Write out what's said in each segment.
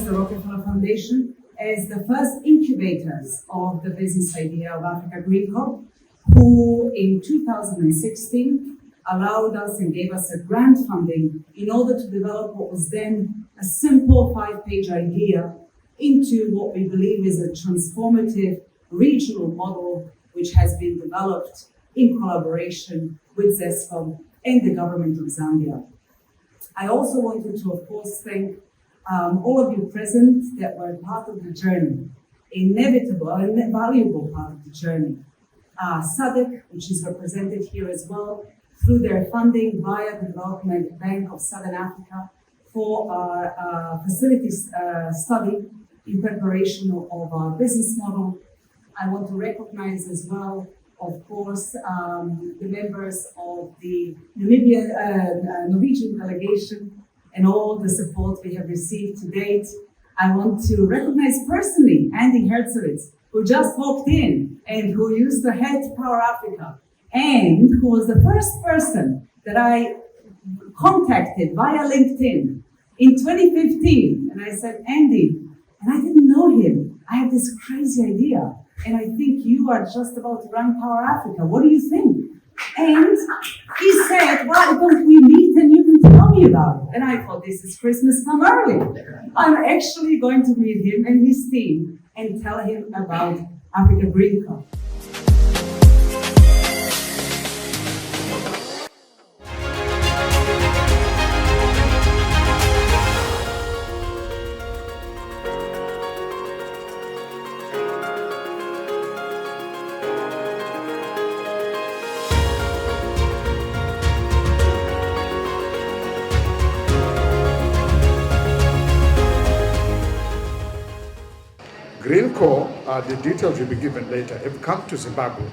the Rockefeller Foundation, as the first incubators of the business idea of Africa GreenCo, who in 2016 allowed us and gave us a grant funding in order to develop what was then a simple 5-page idea into what we believe is a transformative regional model which has been developed in collaboration with ZESCOM and the government of Zambia. I also wanted to, of course, thank all of you present that were part of the journey, inevitable and valuable part of the journey. SADC, which is represented here as well, through their funding via the Development Bank of Southern Africa for our facilities study in preparation of our business model. I want to recognize as well, of course, the members of the Norwegian delegation and all the support we have received to date. I want to recognize personally Andy Hertzowitz, who just walked in and who used to head Power Africa, and who was the first person that I contacted via LinkedIn in 2015. And I said, Andy, and I didn't know him, I have this crazy idea, and I think you are just about to run Power Africa. What do you think? And he said, why don't we meet and you can tell me about it? And I thought, this is Christmas come early. I'm actually going to meet him and his team and tell him about Africa GreenCo. GreenCo, the details will be given later, have come to Zimbabwe.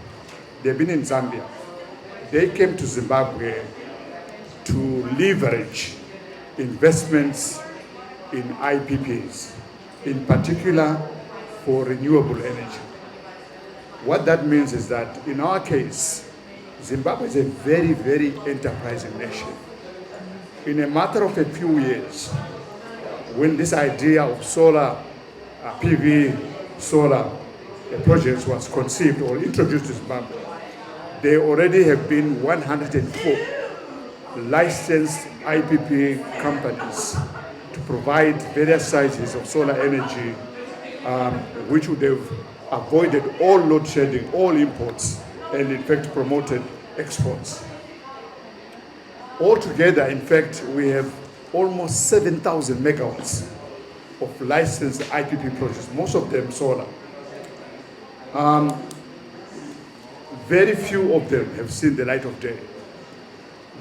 They've been in Zambia. They came to Zimbabwe to leverage investments in IPPs, in particular for renewable energy. What that means is that in our case, Zimbabwe is a very, very enterprising nation. In a matter of a few years, when this idea of solar PV solar projects was conceived or introduced to Zimbabwe, there already have been 104 licensed IPP companies to provide various sizes of solar energy, which would have avoided all load shedding, all imports, and in fact promoted exports. Altogether, in fact, we have almost 7,000 megawatts of licensed IPP projects, most of them solar. Very few of them have seen the light of day.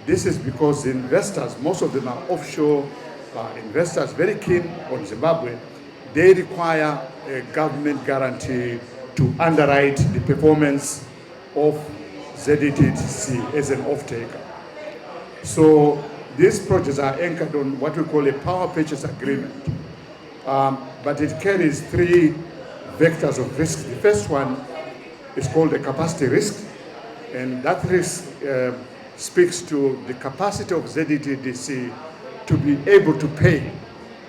This is because the investors, most of them are offshore investors, very keen on Zimbabwe. They require a government guarantee to underwrite the performance of ZETTC as an off-taker. So these projects are anchored on what we call a power purchase agreement. But it carries three vectors of risk. The first one is called the capacity risk, and that risk speaks to the capacity of ZETTC to be able to pay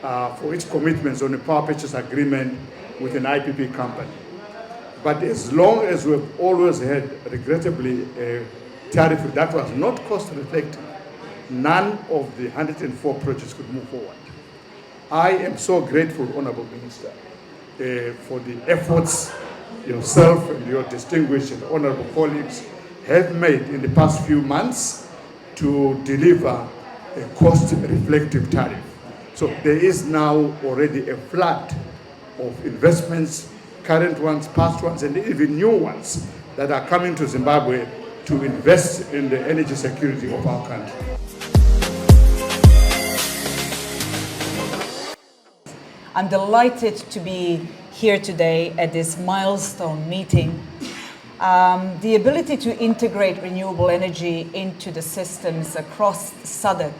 for its commitments on a power purchase agreement with an IPP company. But as long as we've always had, regrettably, a tariff that was not cost reflective, none of the 104 projects could move forward. I am so grateful, Honorable Minister, for the efforts yourself and your distinguished and honorable colleagues have made in the past few months to deliver a cost-reflective tariff. So there is now already a flood of investments, current ones, past ones, and even new ones that are coming to Zimbabwe to invest in the energy security of our country. I'm delighted to be here today at this milestone meeting. The ability to integrate renewable energy into the systems across SADC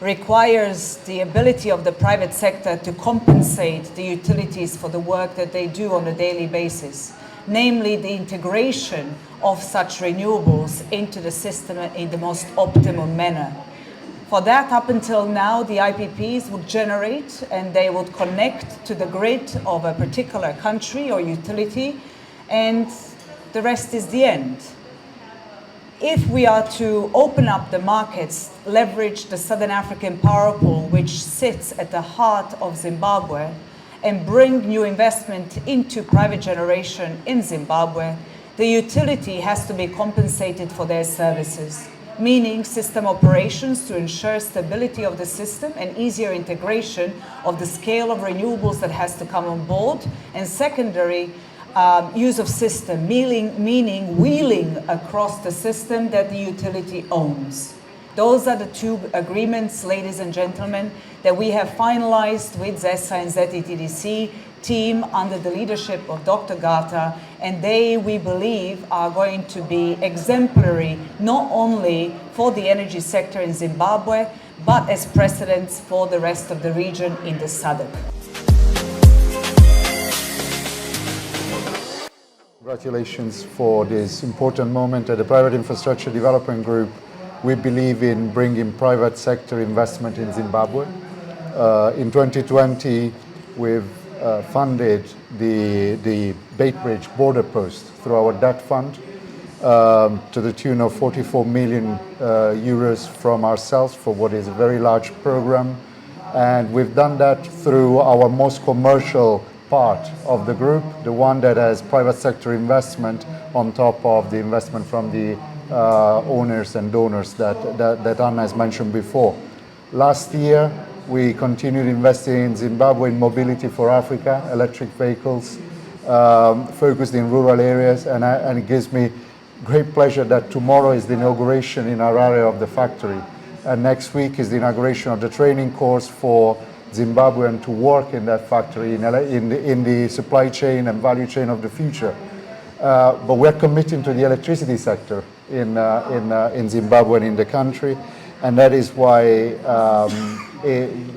requires the ability of the private sector to compensate the utilities for the work that they do on a daily basis, namely the integration of such renewables into the system in the most optimum manner. For that, up until now, the IPPs would generate and they would connect to the grid of a particular country or utility, and the rest is the end. If we are to open up the markets, leverage the Southern African power pool, which sits at the heart of Zimbabwe, and bring new investment into private generation in Zimbabwe, the utility has to be compensated for their services, meaning system operations to ensure stability of the system and easier integration of the scale of renewables that has to come on board, and secondary, use of system, meaning wheeling across the system that the utility owns. Those are the two agreements, ladies and gentlemen, that we have finalized with ZESA and ZETDC team under the leadership of Dr. Gata, and they, we believe, are going to be exemplary not only for the energy sector in Zimbabwe, but as precedents for the rest of the region in the SADC. Congratulations for this important moment at the Private Infrastructure Development Group. We believe in bringing private sector investment in Zimbabwe. In 2020, we've funded the Bait border post through our debt fund to the tune of 44 million euros from ourselves for what is a very large program. And we've done that through our most commercial part of the group, the one that has private sector investment on top of the investment from the owners and donors that Anna has mentioned before. Last year, we continued investing in Zimbabwe in mobility for Africa, electric vehicles, focused in rural areas, and it gives me great pleasure that tomorrow is the inauguration in our area of the factory, and next week is the inauguration of the training course for Zimbabwean to work in that factory in the supply chain and value chain of the future. But we're committing to the electricity sector in Zimbabwe and in the country, and that is why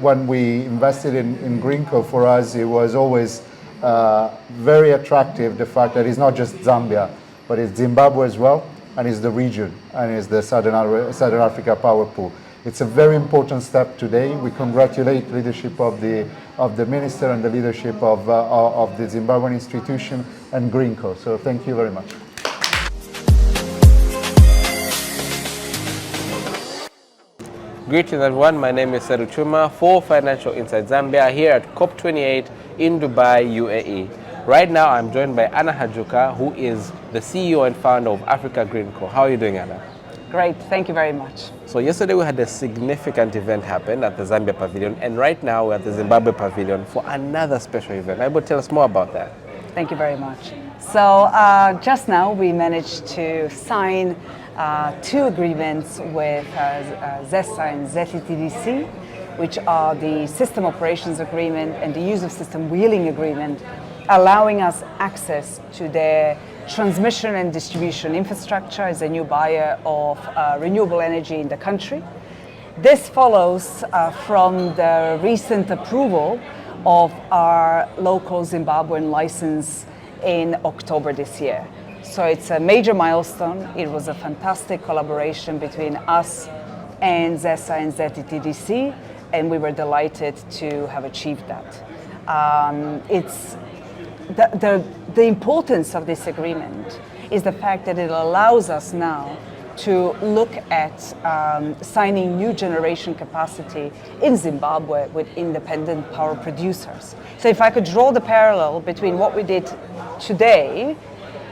when we invested in GreenCo, for us it was always very attractive, the fact that it's not just Zambia, but it's Zimbabwe as well, and it's the region, and it's the Southern Africa power pool. It's a very important step today. We congratulate the leadership of the minister and the leadership of the Zimbabwean institution and GreenCo. So thank you very much. Greetings everyone, my name is Seru Chuma for Financial Insight Zambia here at COP28 in Dubai, UAE. Right now I'm joined by Anna Hajuka, who is the CEO and founder of Africa GreenCo. How are you doing, Anna? Great, thank you very much. So yesterday we had a significant event happen at the Zambia Pavilion, and right now we're at the Zimbabwe Pavilion for another special event. Able to tell us more about that? Thank you very much. So just now we managed to sign two agreements with ZESA and ZETDC, which are the System Operations Agreement and the Use of System Wheeling Agreement, allowing us access to their transmission and distribution infrastructure as a new buyer of renewable energy in the country. This follows from the recent approval of our local Zimbabwean license in October this year. So it's a major milestone. It was a fantastic collaboration between us and ZESA and ZETDC, and we were delighted to have achieved that. It's the importance of this agreement is the fact that it allows us now to look at signing new generation capacity in Zimbabwe with independent power producers. So if I could draw the parallel between what we did today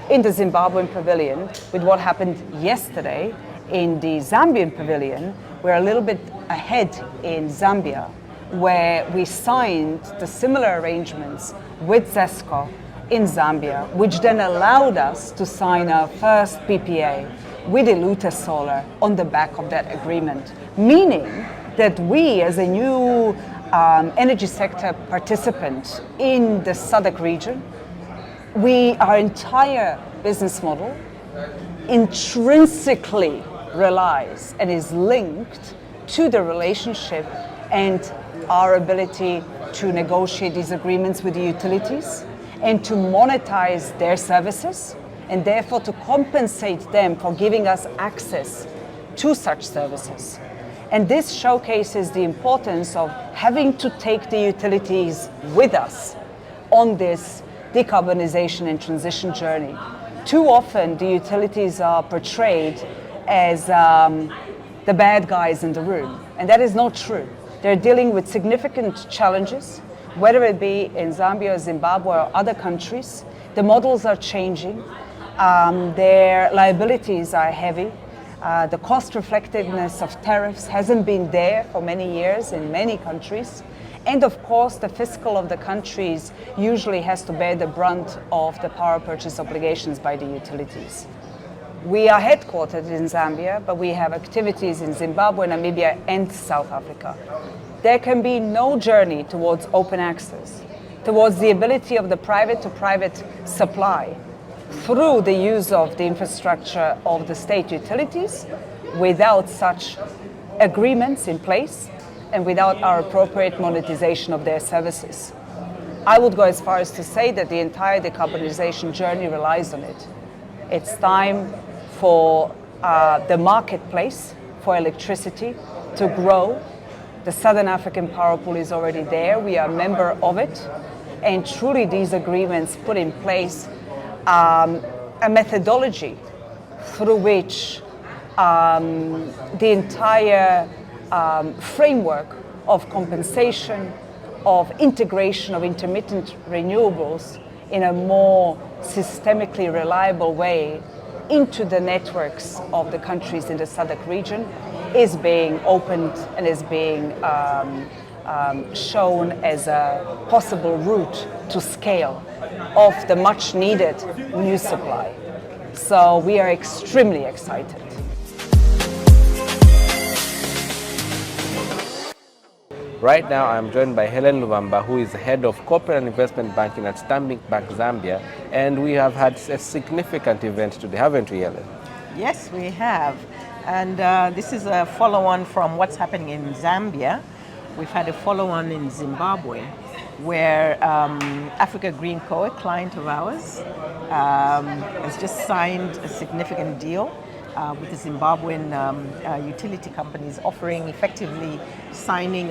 in the Zimbabwean pavilion with what happened yesterday in the Zambian pavilion, we're a little bit ahead in Zambia, where we signed the similar arrangements with ZESCO in Zambia, which then allowed us to sign our first PPA with Ilute Solar on the back of that agreement, meaning that we, as a new energy sector participant in the SADC region, our entire business model intrinsically relies and is linked to the relationship and our ability to negotiate these agreements with the utilities and to monetize their services, and therefore to compensate them for giving us access to such services. And this showcases the importance of having to take the utilities with us on this decarbonization and transition journey. Too often, the utilities are portrayed as the bad guys in the room, and that is not true. They're dealing with significant challenges, whether it be in Zambia, Zimbabwe, or other countries. The models are changing. Their liabilities are heavy. The cost reflectiveness of tariffs hasn't been there for many years in many countries. And of course, the fiscal of the countries usually has to bear the brunt of the power purchase obligations by the utilities. We are headquartered in Zambia, but we have activities in Zimbabwe, Namibia, and South Africa. There can be no journey towards open access, towards the ability of the private to private supply through the use of the infrastructure of the state utilities without such agreements in place and without our appropriate monetization of their services. I would go as far as to say that the entire decarbonization journey relies on it. It's time for the marketplace for electricity to grow. The Southern African Power Pool is already there. We are a member of it. And truly these agreements put in place a methodology through which the entire framework of compensation, of integration of intermittent renewables in a more systemically reliable way into the networks of the countries in the SADC region is being opened and is being shown as a possible route to scale of the much needed new supply. So we are extremely excited. Right now, I'm joined by Helen Lubamba, who is the head of corporate and investment banking at Stanbic Bank Zambia, and we have had a significant event today, haven't we, Helen? Yes, we have, and this is a follow-on from what's happening in Zambia. We've had a follow-on in Zimbabwe, where Africa GreenCo, a client of ours, has just signed a significant deal with the Zimbabwean utility companies, offering effectively signing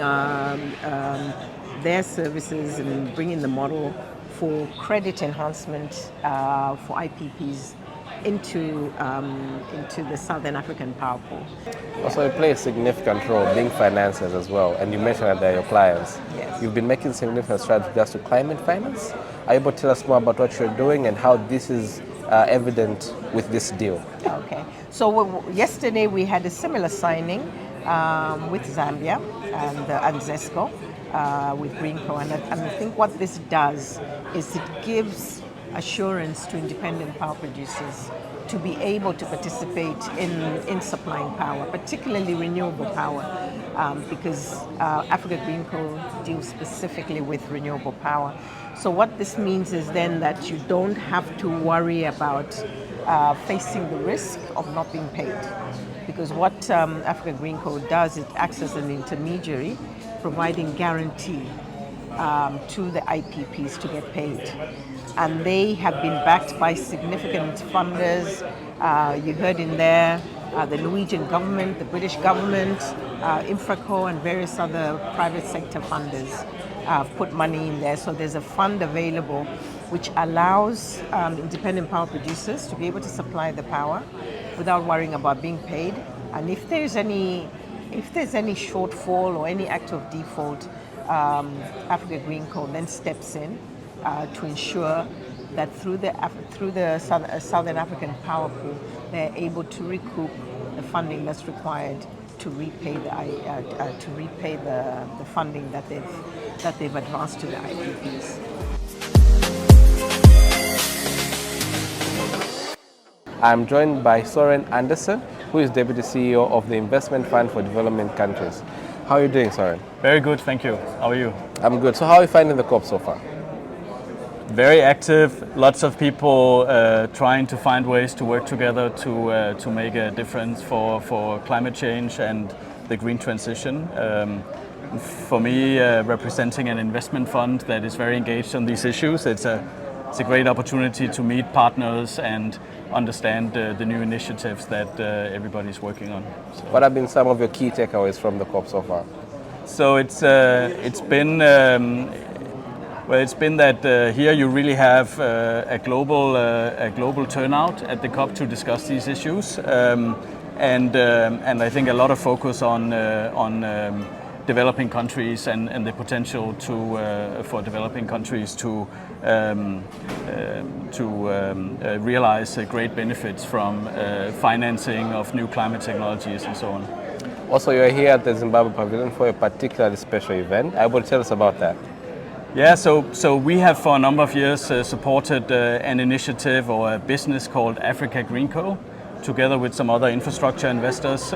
their services and bringing the model for credit enhancement for IPPs into the Southern African Power Pool. Also, you play a significant role being financiers as well, and you mentioned that they're your clients. Yes. You've been making significant strides with regards to climate finance. Are you able to tell us more about what you're doing and how this is evident with this deal? Okay. So yesterday we had a similar signing with Zambia and ZESCO with GreenCo, and I think what this does is it gives assurance to independent power producers to be able to participate in supplying power, particularly renewable power, because Africa GreenCo deals specifically with renewable power. So what this means is then that you don't have to worry about facing the risk of not being paid. Because what Africa GreenCo does, it acts as an intermediary, providing guarantee to the IPPs to get paid. And they have been backed by significant funders. You heard in there the Norwegian government, the British government, Infraco, and various other private sector funders put money in there. So there's a fund available which allows independent power producers to be able to supply the power without worrying about being paid. And if there's any shortfall or any act of default, Africa GreenCo then steps in to ensure that through the Southern African Power Pool, they're able to recoup the funding that's required to repay the funding that they've advanced to the IPPs. I'm joined by Soren Anderson, who is Deputy CEO of the Investment Fund for Development Countries. How are you doing, Soren? Very good, thank you. How are you? I'm good. So how are you finding the COP so far? Very active, lots of people trying to find ways to work together to make a difference for climate change and the green transition. For me, representing an investment fund that is very engaged on these issues, it's a great opportunity to meet partners and understand the new initiatives that everybody's working on. So. What have been some of your key takeaways from the COP so far? So it's been that here you really have a global turnout at the COP to discuss these issues, and I think a lot of focus on developing countries and the potential for developing countries to realize great benefits from financing of new climate technologies and so on. Also, you're here at the Zimbabwe Pavilion for a particularly special event. I will tell us about that. Yeah, so we have for a number of years supported an initiative or a business called Africa GreenCo, together with some other infrastructure investors.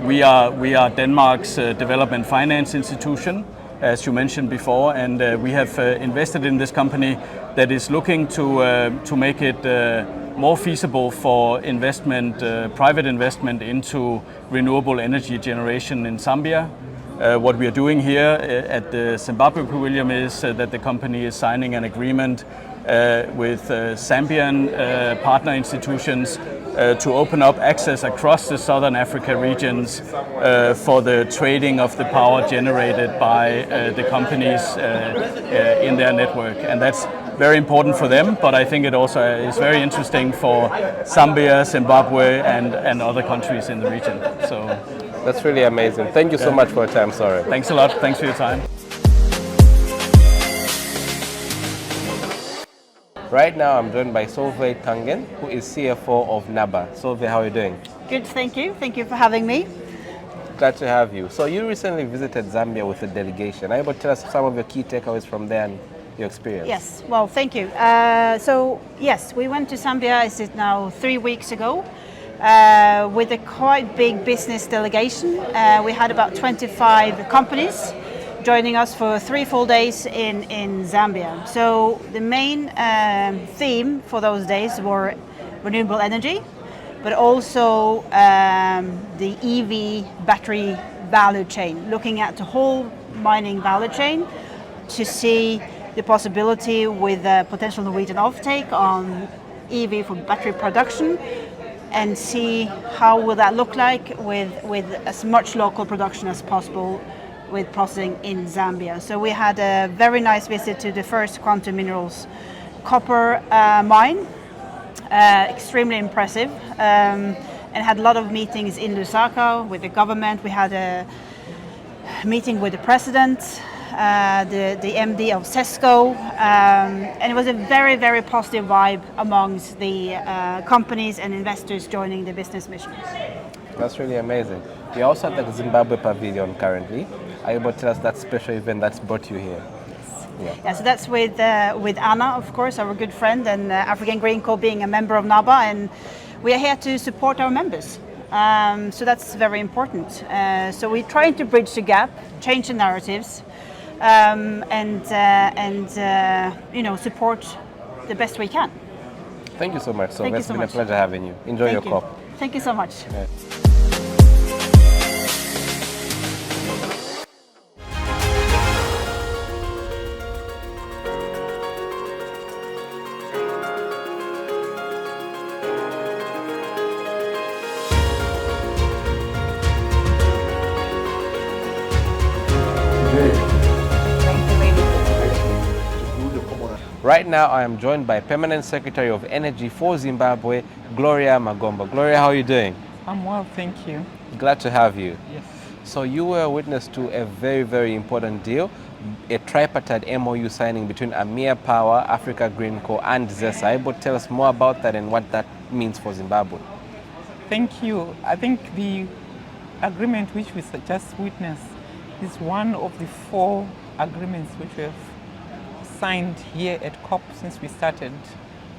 We are Denmark's development finance institution, as you mentioned before, and we have invested in this company that is looking to make it more feasible for investment, private investment into renewable energy generation in Zambia. What we are doing here at the Zimbabwe Pavilion is that the company is signing an agreement with Zambian partner institutions to open up access across the Southern Africa regions for the trading of the power generated by the companies in their network. And that's very important for them, but I think it also is very interesting for Zambia, Zimbabwe, and other countries in the region. So that's really amazing. Thank you so much for your time, Sorry. Thanks a lot. Thanks for your time. Right now, I'm joined by Solveig Tangen, who is CFO of NABA. Solveig, how are you doing? Good, thank you. Thank you for having me. Glad to have you. So you recently visited Zambia with a delegation. Are you able to tell us some of your key takeaways from there and your experience? Yes, well, thank you. So yes, we went to Zambia, is it now 3 weeks ago, with a quite big business delegation. We had about 25 companies joining us for 3 full days in Zambia. So the main theme for those days were renewable energy, but also the EV battery value chain, looking at the whole mining value chain to see the possibility with a potential Norwegian offtake on EV for battery production, and see how will that look like with as much local production as possible with processing in Zambia. So we had a very nice visit to the first Quantum Minerals copper mine, extremely impressive, and had a lot of meetings in Lusaka with the government. We had a meeting with the president, the MD of CESCO, and it was a very, very positive vibe amongst the companies and investors joining the business mission. That's really amazing. You're also at the Zimbabwe Pavilion currently. Are you able to tell us that special event that's brought you here? Yeah, so that's with Anna, of course, our good friend, and African GreenCo being a member of NABA, and we are here to support our members. So that's very important. So we're trying to bridge the gap, change the narratives, and support the best we can. Thank you so much. So Thank it's you so been much. a pleasure having you. Enjoy your COP. Thank you so much. Yeah. Right now, I am joined by Permanent Secretary of Energy for Zimbabwe, Gloria Magomba. Gloria, how are you doing? I'm well, thank you. Glad to have you. Yes. So you were a witness to a very, very important deal, a tripartite MOU signing between Amir Power, Africa GreenCo, and ZESA. Able to tell us more about that and what that means for Zimbabwe? Thank you. I think the agreement which we just witnessed is one of the 4 agreements which we have signed here at COP since we started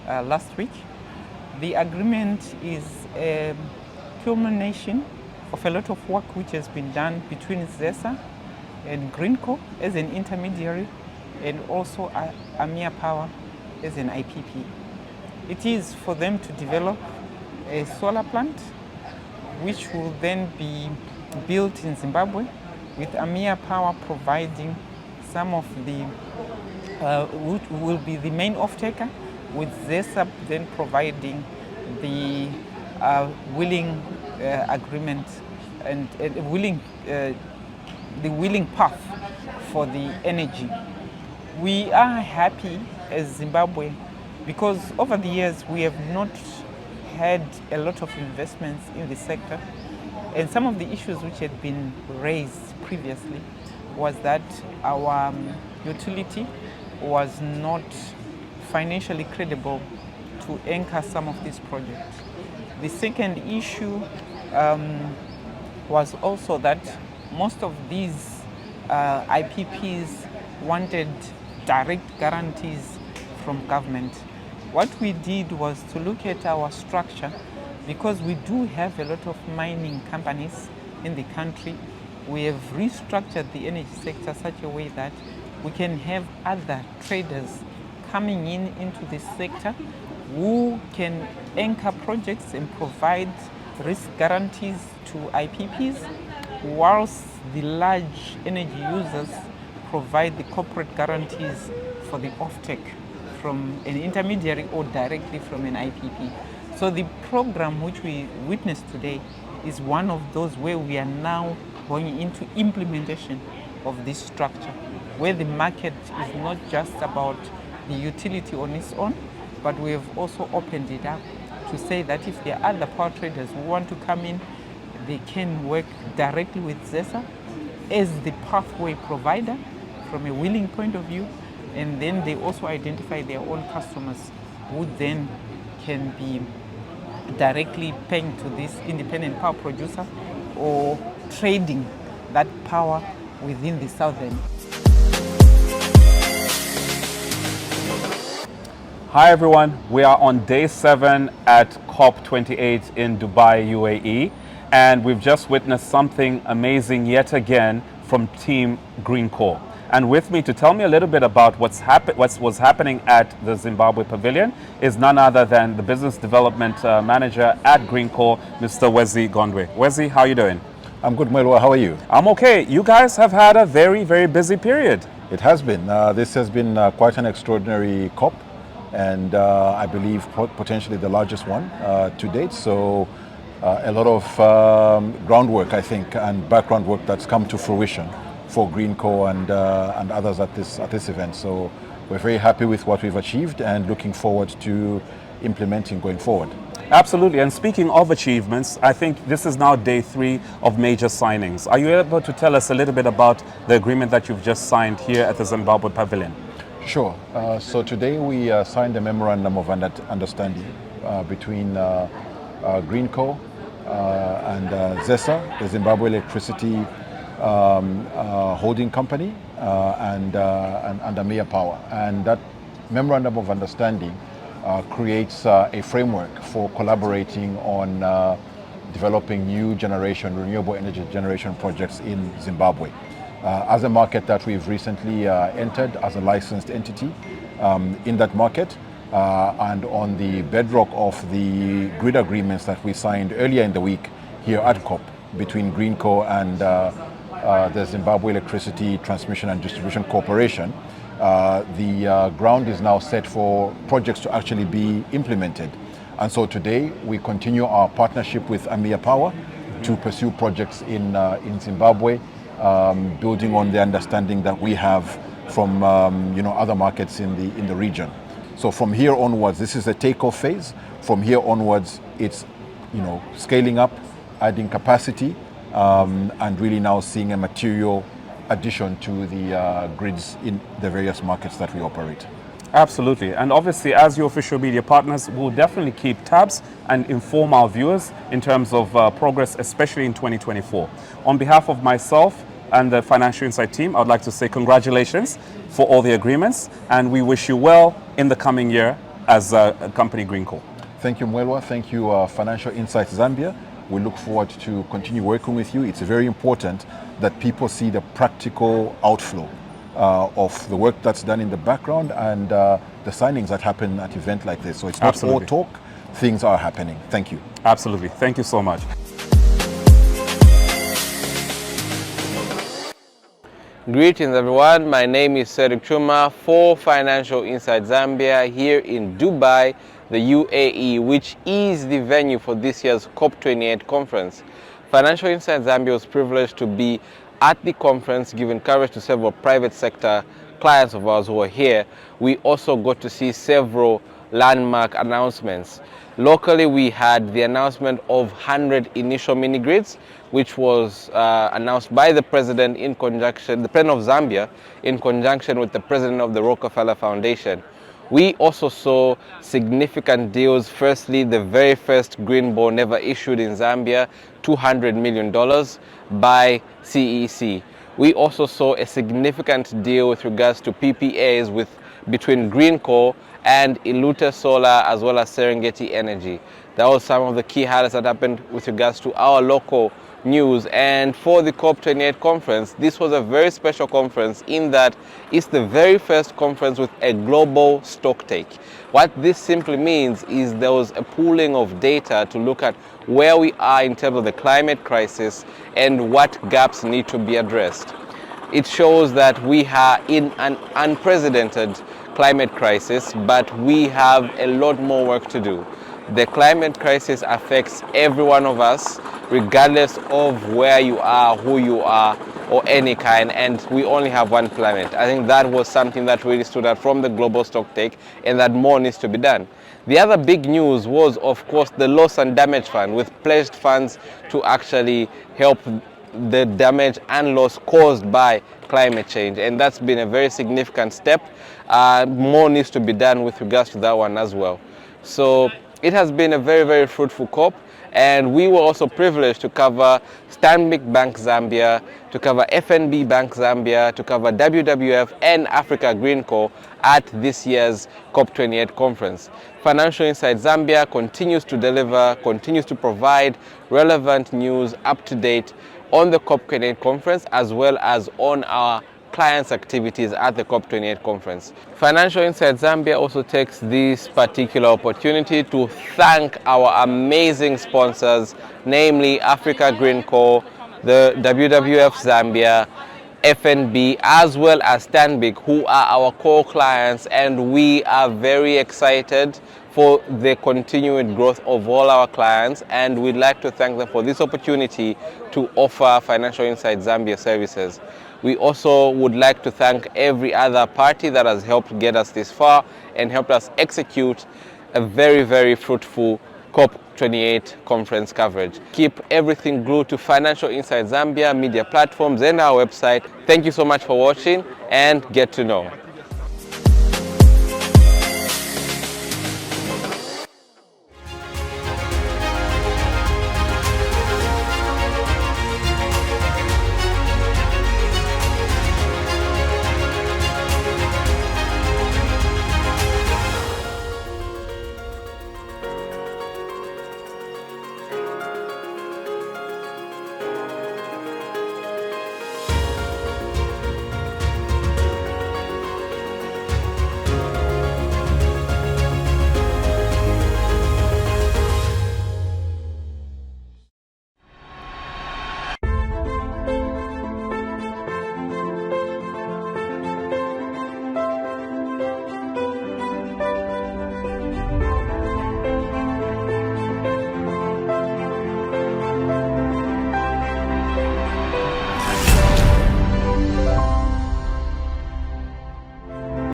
last week. The agreement is a culmination of a lot of work which has been done between ZESA and GreenCo as an intermediary, and also Amir Power as an IPP. It is for them to develop a solar plant which will then be built in Zimbabwe, with Amir Power providing some of the, will be the main off-taker, with ZESA then providing the willing agreement and the willing path for the energy. We are happy as Zimbabwe because over the years we have not had a lot of investments in the sector, and some of the issues which had been raised previously was that our utility was not financially credible to anchor some of these projects. The second issue was also that most of these IPPs wanted direct guarantees from government. What we did was to look at our structure, because we do have a lot of mining companies in the country. We have restructured the energy sector such a way that we can have other traders coming into this sector who can anchor projects and provide risk guarantees to IPPs, whilst the large energy users provide the corporate guarantees for the offtake from an intermediary or directly from an IPP. So the program which we witnessed today is one of those where we are now going into implementation of this structure, where the market is not just about the utility on its own, but we have also opened it up to say that if there are other power traders who want to come in, they can work directly with ZESA as the pathway provider from a willing point of view, and then they also identify their own customers who then can be directly paying to this independent power producer or trading that power within the southern. Hi everyone, we are on day 7 at COP28 in Dubai UAE, and we've just witnessed something amazing yet again from Team GreenCo. And with me to tell me a little bit about what was happening at the Zimbabwe Pavilion is none other than the Business Development Manager at GreenCo, Mr. Wezi Gondwe. Wezi, how are you doing? I'm good, Melwa. How are you? I'm okay. You guys have had a very, very busy period. It has been. This has been quite an extraordinary COP, and I believe potentially the largest one to date. So a lot of groundwork, I think, and background work that's come to fruition for GreenCo and others at this event. So we're very happy with what we've achieved and looking forward to implementing going forward. Absolutely. And speaking of achievements, I think this is now day 3 of major signings. Are you able to tell us a little bit about the agreement that you've just signed here at the Zimbabwe Pavilion? Sure. So today we signed a memorandum of understanding between GreenCo and ZESA, the Zimbabwe Electricity holding company, and AMEA Power. And that memorandum of understanding creates a framework for collaborating on developing new generation, renewable energy generation projects in Zimbabwe. As a market that we've recently entered as a licensed entity in that market, and on the bedrock of the grid agreements that we signed earlier in the week here at COP between GreenCo and the Zimbabwe Electricity Transmission and Distribution Corporation, the ground is now set for projects to actually be implemented. And so today we continue our partnership with AMEA Power to pursue projects in Zimbabwe, building on the understanding that we have from other markets in the region. So from here onwards, this is a takeoff phase. From here onwards, it's scaling up, adding capacity, and really now seeing a material addition to the grids in the various markets that we operate. Absolutely. And obviously, as your official media partners, we'll definitely keep tabs and inform our viewers in terms of progress, especially in 2024. On behalf of myself and the Financial Insight team, I'd like to say congratulations for all the agreements, and we wish you well in the coming year as a company GreenCo. Thank you, Mwelwa. Thank you, Financial Insight Zambia. We look forward to continue working with you. It's very important that people see the practical outflow of the work that's done in the background and the signings that happen at events like this. So it's not all talk, things are happening. Thank you. Absolutely. Thank you so much. Greetings everyone, my name is Cedric Chuma for Financial Insight Zambia here in Dubai, the UAE, which is the venue for this year's COP28 conference. Financial Insight Zambia was privileged to be at the conference, giving coverage to several private sector clients of ours who are here. We also got to see several landmark announcements. Locally, we had the announcement of 100 initial mini grids, which was announced by the president in conjunction, the president of Zambia, in conjunction with the president of the Rockefeller Foundation. We also saw significant deals. Firstly, the very first green bond ever issued in Zambia, $200 million by CEC. We also saw a significant deal with regards to PPAs between GreenCo and Ilute Solar as well as Serengeti Energy. That was some of the key highlights that happened with regards to our local news. And for the COP28 conference, this was a very special conference in that it's the very first conference with a global stocktake. What this simply means is there was a pooling of data to look at where we are in terms of the climate crisis and what gaps need to be addressed. It shows that we are in an unprecedented climate crisis, but we have a lot more work to do. The climate crisis affects every one of us, regardless of where you are, who you are, or any kind, and we only have one planet. I think that was something that really stood out from the global stocktake, and that more needs to be done. The other big news was, of course, the loss and damage fund, with pledged funds to actually help the damage and loss caused by climate change, and that's been a very significant step. More needs to be done with regards to that one as well. So it has been a very, very fruitful COP, and we were also privileged to cover Stanbic Bank Zambia, to cover FNB Bank Zambia, to cover WWF and Africa GreenCo at this year's COP28 conference. Financial Insight Zambia continues to deliver, continues to provide relevant news up to date on the COP28 conference as well as on our clients' activities at the COP28 conference. Financial Insight Zambia also takes this particular opportunity to thank our amazing sponsors, namely Africa GreenCo, the WWF Zambia, FNB, as well as Stanbic, who are our core clients, and we are very excited for the continued growth of all our clients, and we'd like to thank them for this opportunity to offer Financial Insight Zambia services. We also would like to thank every other party that has helped get us this far and helped us execute a very, very fruitful COP28 conference coverage. Keep everything glued to Financial Insight Zambia media platforms and our website. Thank you so much for watching, and get to know.